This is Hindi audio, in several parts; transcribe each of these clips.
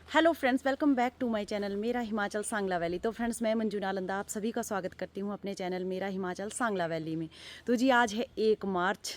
Hello friends, welcome back to my channel मेरा हिमाचल सांगला वैली। तो फ्रेंड्स, मैं मंजू नालंदा आप सभी का स्वागत करती हूँ अपने चैनल मेरा हिमाचल सांगला वैली में। तो जी आज है 1 मार्च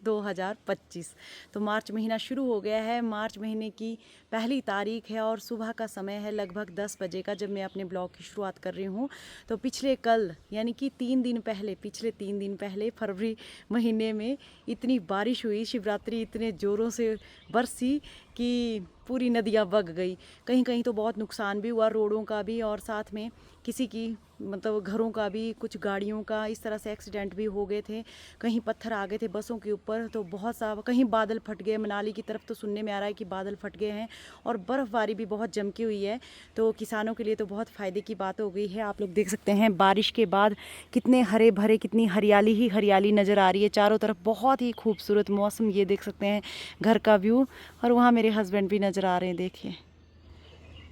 2025। तो मार्च महीना शुरू हो गया है। मार्च महीने की पहली तारीख है और सुबह का समय है लगभग 10 बजे का जब मैं अपने ब्लॉग की शुरुआत कर रही हूँ। तो पिछले कल यानी कि पिछले 3 दिन पहले फरवरी महीने में इतनी बारिश हुई, शिवरात्रि इतने ज़ोरों से बरसी कि पूरी नदियाँ बग गई। कहीं कहीं तो बहुत नुकसान भी हुआ, रोडों का भी और साथ में किसी की मतलब घरों का भी, कुछ गाड़ियों का इस तरह से एक्सीडेंट भी हो गए थे। कहीं पत्थर आ गए थे बसों के ऊपर, तो बहुत सा कहीं बादल फट गए। मनाली की तरफ तो सुनने में आ रहा है कि बादल फट गए हैं और बर्फ़बारी भी बहुत जम की हुई है। तो किसानों के लिए तो बहुत फ़ायदे की बात हो गई है। आप लोग देख सकते हैं बारिश के बाद कितने हरे भरे, कितनी हरियाली ही हरियाली नज़र आ रही है चारों तरफ। बहुत ही खूबसूरत मौसम, ये देख सकते हैं घर का व्यू। और वहाँ मेरे हस्बैंड भी नज़र आ रहे हैं, देखिए,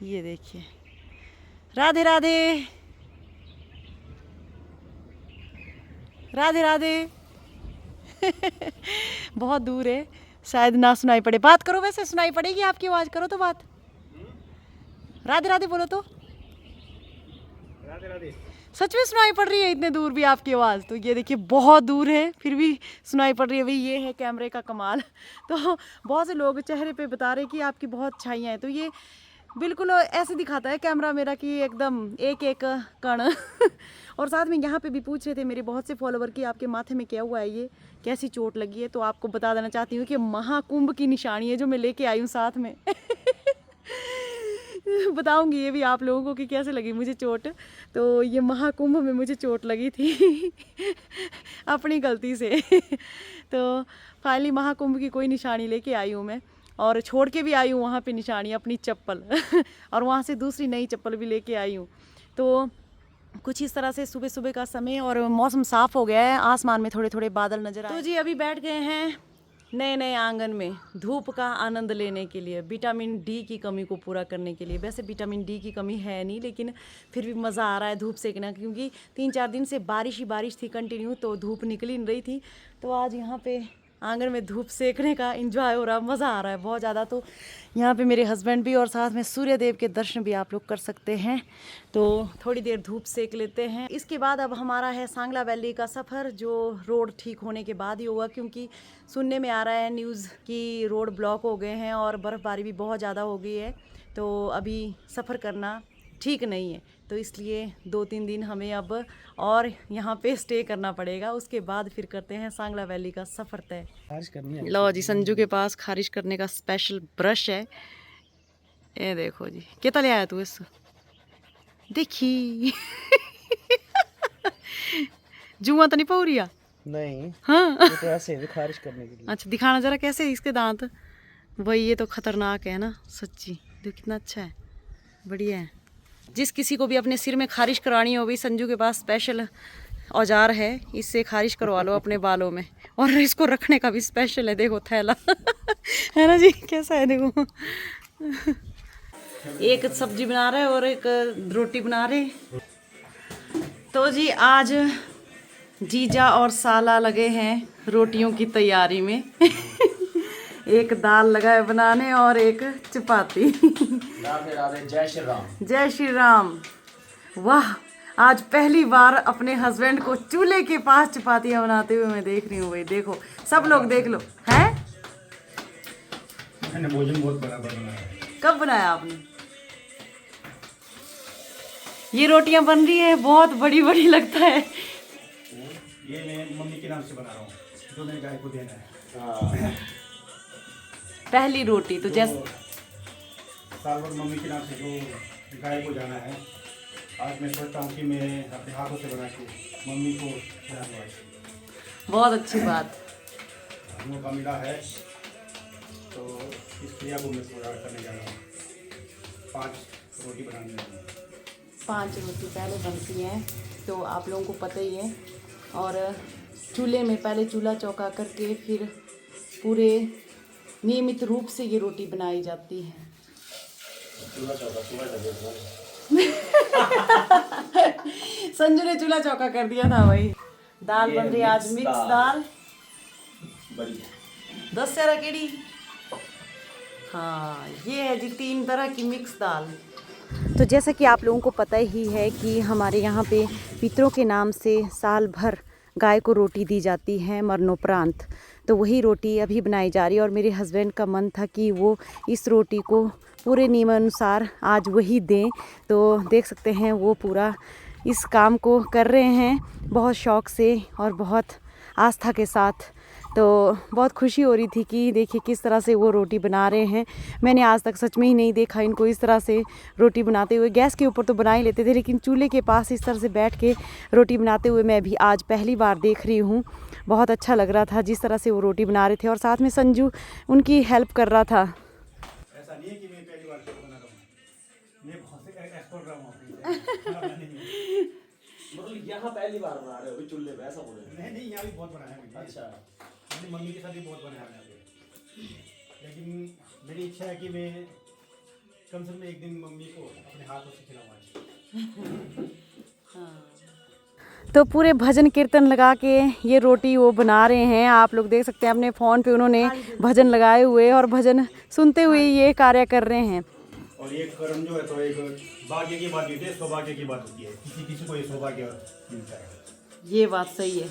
ये देखिए। राधे राधे, राधे राधे। बहुत दूर है, शायद ना सुनाई पड़े। बात करो, वैसे सुनाई पड़ेगी आपकी आवाज़, करो तो बात। राधे राधे बोलो तो। राधे राधे। सच में सुनाई पड़ रही है इतने दूर भी आपकी आवाज़। तो ये देखिए, बहुत दूर है फिर भी सुनाई पड़ रही है। भाई ये है कैमरे का कमाल। तो बहुत से लोग चेहरे पे बता रहे कि आपकी बहुत छाइयाँ हैं। तो ये बिल्कुल ऐसे दिखाता है कैमरा मेरा कि एकदम एक एक कण। और साथ में यहाँ पे भी पूछ रहे थे मेरे बहुत से फॉलोवर कि आपके माथे में क्या हुआ है, ये कैसी चोट लगी है। तो आपको बता देना चाहती हूँ कि महाकुंभ की निशानी है जो मैं लेके आई हूँ साथ में। बताऊंगी ये भी आप लोगों को कि कैसे लगी मुझे चोट। तो ये महाकुंभ में मुझे चोट लगी थी अपनी गलती से। तो फाइनली महाकुंभ की कोई निशानी लेके आई हूँ मैं, और छोड़ के भी आई हूँ वहाँ पे निशानी, अपनी चप्पल। और वहाँ से दूसरी नई चप्पल भी लेके आई हूँ। तो कुछ इस तरह से सुबह सुबह का समय और मौसम साफ़ हो गया है, आसमान में थोड़े थोड़े बादल नज़र आए। तो जी अभी बैठ गए हैं नए नए आंगन में धूप का आनंद लेने के लिए, विटामिन डी की कमी को पूरा करने के लिए। वैसे विटामिन डी की कमी है नहीं, लेकिन फिर भी मज़ा आ रहा है धूप सेकना, क्योंकि 3-4 दिन से बारिश ही बारिश थी कंटिन्यू, तो धूप निकल ही नहीं रही थी। तो आज यहाँ पे आंगन में धूप सेकने का एंजॉय हो रहा है, मज़ा आ रहा है बहुत ज़्यादा। तो यहाँ पे मेरे हस्बैंड भी और साथ में सूर्य देव के दर्शन भी आप लोग कर सकते हैं। तो थोड़ी देर धूप सेक लेते हैं। इसके बाद अब हमारा है सांगला वैली का सफ़र, जो रोड ठीक होने के बाद ही होगा, क्योंकि सुनने में आ रहा है न्यूज़ कि रोड ब्लॉक हो गए हैं और बर्फ़बारी भी बहुत ज़्यादा हो गई है। तो अभी सफ़र करना ठीक नहीं है, तो इसलिए 2-3 दिन हमें अब और यहाँ पे स्टे करना पड़ेगा। उसके बाद फिर करते हैं सांगला वैली का सफ़र तय। खारिश करनी है। लो जी, संजू के पास खारिश करने का स्पेशल ब्रश है। ये देखो जी, कितना ले आया तू इस देखी। जुआ तो नहीं पौरिया? नहीं, हाँ। ये तो ऐसे है खारिश करने के लिए। अच्छा, दिखाना जरा कैसे इसके दांत। वही, ये तो खतरनाक है ना सच्ची। देखो कितना अच्छा है, बढ़िया है। जिस किसी को भी अपने सिर में खारिश करानी हो, भी संजू के पास स्पेशल औजार है, इससे खारिश करवा लो अपने बालों में। और इसको रखने का भी स्पेशल है, देखो थैला। है ना जी, कैसा है देखो। एक सब्जी बना रहे और एक रोटी बना रहे। तो जी आज जीजा और साला लगे हैं रोटियों की तैयारी में। एक दाल लगा है बनाने और एक चपाती। राधे राधे, जय श्री राम। जय श्री राम। वाह, आज पहली बार अपने हस्बैंड को चूल्हे के पास चपातियाँ बनाते हुए मैं देख रही हूँ। भाई देखो, सब लोग देख लो। हैं? मैंने भोजन बहुत बड़ा बनाया है। कब बनाया आपने? ये रोटियां बन रही है, बहुत बड़ी बड़ी लगता है। ये मैं मम्मी के नाम से बना रहा हूँ, जो मेरे गाय को देना है। पहली रोटी तो जैसे साल भर मम्मी के नाम से जो गाय को जाना है, आज मैं सोचता हूँ कि मैं अपने हाथों से बना के मम्मी को खिला दूँ। बहुत अच्छी बात। मौका मिला है तो इस क्रिया को मैं पूरा करने जा रहा हूँ। 5 रोटी बनानी है। 5 रोटी पहले बनती हैं, तो आप लोगों को पता ही है। और चूल्हे में पहले चूल्हा चौका करके फिर पूरे नियमित रूप से ये रोटी बनाई जाती है। संजू ने चूल्हा चौका कर दिया था भाई। दाल बन रही है आज, मिक्स दाल। 10 केड़ी हाँ, ये है जी 3 तरह की मिक्स दाल। तो जैसा कि आप लोगों को पता ही है कि हमारे यहाँ पे पितरों के नाम से साल भर गाय को रोटी दी जाती है मरणोपरांत। तो वही रोटी अभी बनाई जा रही है और मेरे हस्बैंड का मन था कि वो इस रोटी को पूरे नियमानुसार आज वही दें। तो देख सकते हैं वो पूरा इस काम को कर रहे हैं बहुत शौक़ से और बहुत आस्था के साथ। तो बहुत खुशी हो रही थी कि देखिए किस तरह से वो रोटी बना रहे हैं। मैंने आज तक सच में ही नहीं देखा इनको इस तरह से रोटी बनाते हुए। गैस के ऊपर तो बना ही लेते थे, लेकिन चूल्हे के पास इस तरह से बैठ के रोटी बनाते हुए मैं भी आज पहली बार देख रही हूँ। बहुत अच्छा लग रहा था जिस तरह से वो रोटी बना रहे थे और साथ में संजू उनकी हेल्प कर रहा था। ऐसा नहीं है कि मैं पहली बार बना रहा हूँ, मैं बहुत से एक्सपर्ट रहा हूँ। मतलब यहाँ पहली बार बना रहे हो अभी चूल्हे पे, ऐसा बोले? नहीं, यहाँ भी बहुत बनाया मैंने। अच्छा, अपनी मम्मी के साथ भी बहुत बनाया मैंने, लेकिन मेरी इच्छा है कि मैं कम से कम एक दिन मम्मी को अपने हाथों से खिलाऊँ। तो पूरे भजन कीर्तन लगा के ये रोटी वो बना रहे हैं। आप लोग देख सकते हैं अपने फ़ोन पे उन्होंने भजन लगाए हुए और भजन सुनते हुए ये कार्य कर रहे हैं। और ये कर्म जो है तो एक भाग्य की बात होती है, सौभाग्य की बात होती है। किसी किसी को ये सौभाग्य मिलता है। ये बात सही है।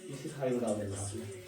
इसी थाली में डाल देना आपने।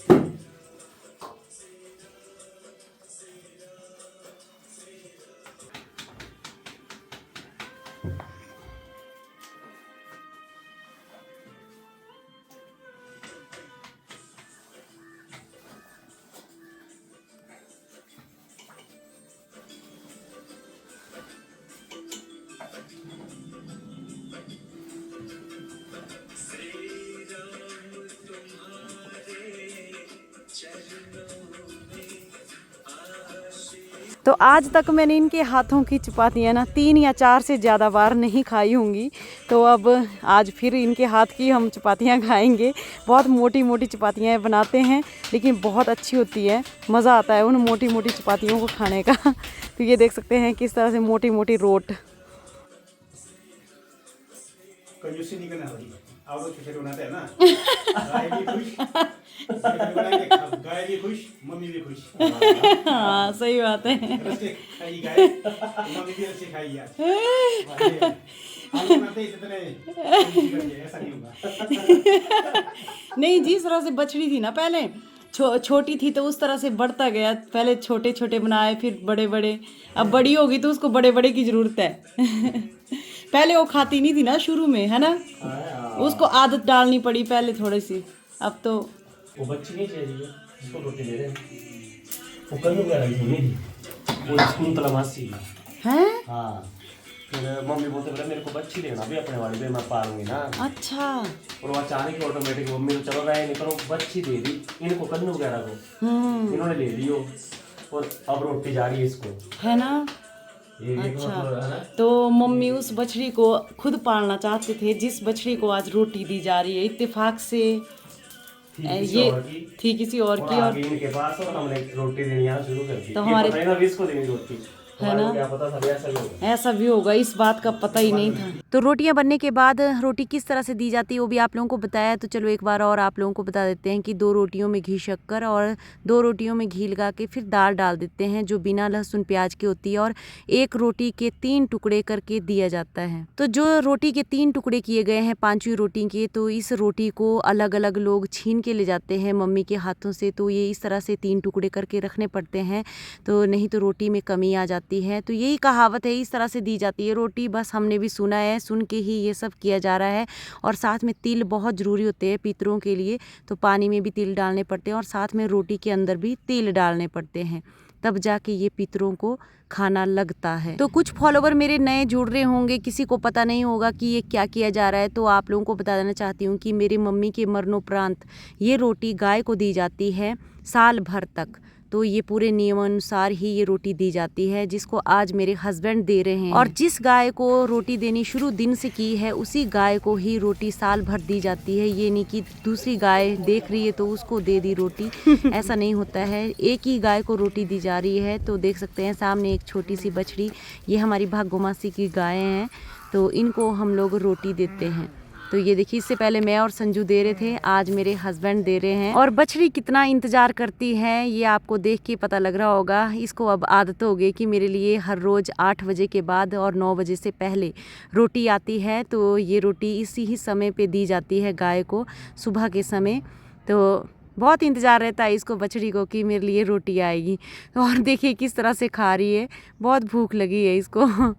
तो आज तक मैंने इनके हाथों की चपातियाँ ना 3 या 4 से ज़्यादा बार नहीं खाई होंगी। तो अब आज फिर इनके हाथ की हम चपातियाँ खाएंगे। बहुत मोटी मोटी चपातियाँ बनाते हैं लेकिन बहुत अच्छी होती है, मज़ा आता है उन मोटी मोटी चपातियों को खाने का। तो ये देख सकते हैं किस तरह से मोटी मोटी रोट। कंजूसी नहीं करना होगी, आप लोग खिचड़ी बनाते हैं ना, गाय भी खुश, गाय भी खुश, मम्मी भी खुश। हाँ सही बात है। रस्ते खाई गाय, मम्मी भी रस्ते खाई यार। आप लोग बनाते इतने कंजूसी करके, ऐसा नहीं होगा। नहीं, जिस तरह से बछड़ी थी ना पहले छोटी थी तो उस तरह से बढ़ता गया। पहले छोटे छोटे बनाए फिर बड़े बड़े, अब बड़ी होगी तो उसको बड़े बड़े की ज़रूरत है। पहले वो खाती नहीं थी ना शुरू में, है ना, उसको आदत डालनी पड़ी पहले थोड़ी सी। अब तो वो बच्ची नहीं चाहिए जिसको रोटी दे रहे हैं, वो कल वगैरह की नहीं थी, वो स्कूल तलामासी हैं। हाँ, फिर मम्मी बोलते बोले मेरे को बच्ची देना भी अपने वाले पे, मैं पालूंगी ना। अच्छा। और वो अचानक ऑटोमेटिक मम्मी तो चलो रहे नहीं, पर वो बच्ची दे दी इनको, कन्नू वगैरह को इन्होंने ले लियो और अब रोटी जा रही है इसको, है ना। ये अच्छा, है ना? तो मम्मी उस बछड़ी को खुद पालना चाहते थे जिस बछड़ी को आज रोटी दी जा रही है। इत्तेफाक से ये थी किसी और की, और इनके पास और हमने रोटी देनी यहाँ शुरू कर दी। तो हमारे ना इसको देनी रोटी, है ना, क्या पता था ऐसा भी होगा। ऐसा भी होगा, इस बात का पता ही नहीं था। तो रोटियां बनने के बाद रोटी किस तरह से दी जाती है वो भी आप लोगों को बताया। तो चलो एक बार और आप लोगों को बता देते हैं कि 2 रोटियों में घी शक्कर और 2 रोटियों में घी लगा के फिर दाल डाल देते हैं जो बिना लहसुन प्याज की होती है, और 1 रोटी के 3 टुकड़े करके दिया जाता है। तो जो रोटी के 3 टुकड़े किए गए हैं 5वीं रोटी के, तो इस रोटी को अलग अलग लोग छीन के ले जाते हैं मम्मी के हाथों से। तो ये इस तरह से 3 टुकड़े करके रखने पड़ते हैं, तो नहीं तो रोटी में कमी आ जाती है। तो यही कहावत है, इस तरह से दी जाती है रोटी। बस हमने भी सुना है, सुन के ही ये सब किया जा रहा है। और साथ में तिल बहुत ज़रूरी होते हैं पितरों के लिए, तो पानी में भी तिल डालने पड़ते हैं और साथ में रोटी के अंदर भी तिल डालने पड़ते हैं, तब जाके ये पितरों को खाना लगता है। तो कुछ फॉलोवर मेरे नए जुड़ रहे होंगे, किसी को पता नहीं होगा कि ये क्या किया जा रहा है, तो आप लोगों को बता देना चाहती हूँ कि मेरी मम्मी के मरणोपरांत ये रोटी गाय को दी जाती है साल भर तक। तो ये पूरे नियमानुसार ही ये रोटी दी जाती है, जिसको आज मेरे हस्बैंड दे रहे हैं। और जिस गाय को रोटी देनी शुरू दिन से की है उसी गाय को ही रोटी साल भर दी जाती है। ये नहीं कि दूसरी गाय देख रही है तो उसको दे दी रोटी, ऐसा नहीं होता है। एक ही गाय को रोटी दी जा रही है। तो देख सकते हैं सामने एक छोटी सी बछड़ी, ये हमारी भाग्यमासी की गायें हैं, तो इनको हम लोग रोटी देते हैं। तो ये देखिए, इससे पहले मैं और संजू दे रहे थे, आज मेरे हस्बैंड दे रहे हैं। और बछड़ी कितना इंतजार करती है ये आपको देख के पता लग रहा होगा। इसको अब आदत हो गई कि मेरे लिए हर रोज़ 8 बजे के बाद और 9 बजे से पहले रोटी आती है। तो ये रोटी इसी ही समय पे दी जाती है गाय को, सुबह के समय। तो बहुत इंतज़ार रहता है इसको, बछड़ी को, कि मेरे लिए रोटी आएगी। और देखिए किस तरह से खा रही है, बहुत भूख लगी है इसको।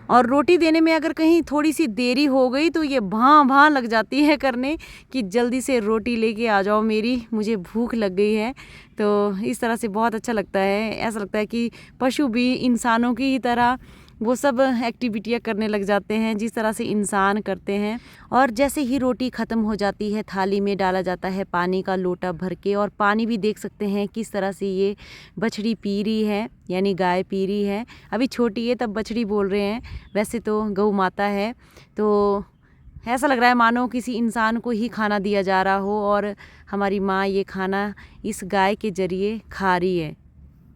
और रोटी देने में अगर कहीं थोड़ी सी देरी हो गई तो ये भां भां लग जाती है करने कि जल्दी से रोटी लेके आ जाओ मेरी, मुझे भूख लग गई है। तो इस तरह से बहुत अच्छा लगता है। ऐसा लगता है कि पशु भी इंसानों की ही तरह वो सब एक्टिविटियाँ करने लग जाते हैं जिस तरह से इंसान करते हैं। और जैसे ही रोटी ख़त्म हो जाती है, थाली में डाला जाता है पानी का लोटा भर के। और पानी भी देख सकते हैं किस तरह से ये बछड़ी पी रही है, यानी गाय पी रही है। अभी छोटी है तब बछड़ी बोल रहे हैं, वैसे तो गौ माता है। तो ऐसा लग रहा है मानो किसी इंसान को ही खाना दिया जा रहा हो और हमारी माँ ये खाना इस गाय के ज़रिए खा रही है।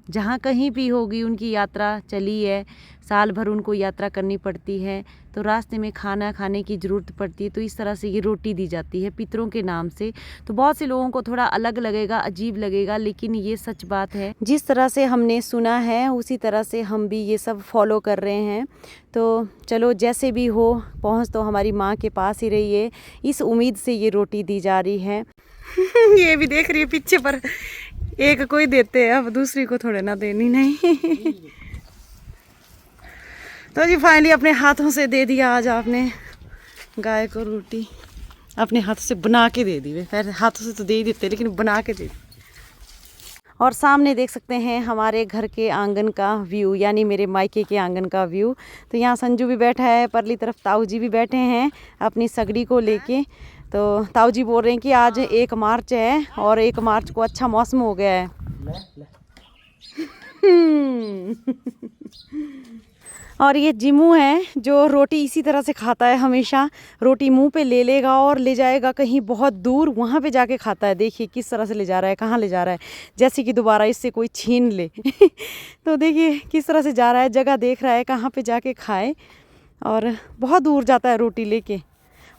जहाँ कहीं भी होगी उनकी यात्रा चली है, साल भर उनको यात्रा करनी पड़ती है, तो रास्ते में खाना खाने की ज़रूरत पड़ती है। तो इस तरह से ये रोटी दी जाती है पितरों के नाम से। तो बहुत से लोगों को थोड़ा अलग लगेगा, अजीब लगेगा, लेकिन ये सच बात है। जिस तरह से हमने सुना है उसी तरह से हम भी ये सब फॉलो कर रहे हैं। तो चलो जैसे भी हो, पहुँच तो हमारी माँ के पास ही रही है, इस उम्मीद से ये रोटी दी जा रही है। ये भी देख रही है पीछे पर, एक कोई देते हैं, अब दूसरी को थोड़े ना देनी। नहीं तो जी फाइनली अपने हाथों से दे दिया आज आपने गाय को रोटी, अपने हाथों से बना के दे दी। फिर हाथों से तो दे ही देते, लेकिन बना के दे दी। और सामने देख सकते हैं हमारे घर के आंगन का व्यू, यानी मेरे मायके के आंगन का व्यू। तो यहाँ संजू भी बैठा है, परली तरफ ताऊ जी भी बैठे हैं अपनी सगड़ी को लेके। तो ताऊ जी बोल रहे हैं कि आज 1 मार्च है और 1 मार्च को अच्छा मौसम हो गया है। और ये जिमू है जो रोटी इसी तरह से खाता है हमेशा। रोटी मुंह पे ले लेगा और ले जाएगा कहीं बहुत दूर, वहाँ पे जाके खाता है। देखिए किस तरह से ले जा रहा है, कहाँ ले जा रहा है, जैसे कि दोबारा इससे कोई छीन ले। तो देखिए किस तरह से जा रहा है, जगह देख रहा है कहाँ पे जाके खाए, और बहुत दूर जाता है रोटी लेके।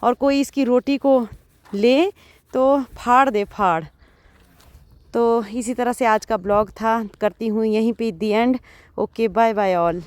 और कोई इसकी रोटी को ले तो फाड़ दे फाड़। तो इसी तरह से आज का ब्लॉग था, करती हूँ यहीं पे the end. Okay, bye bye all.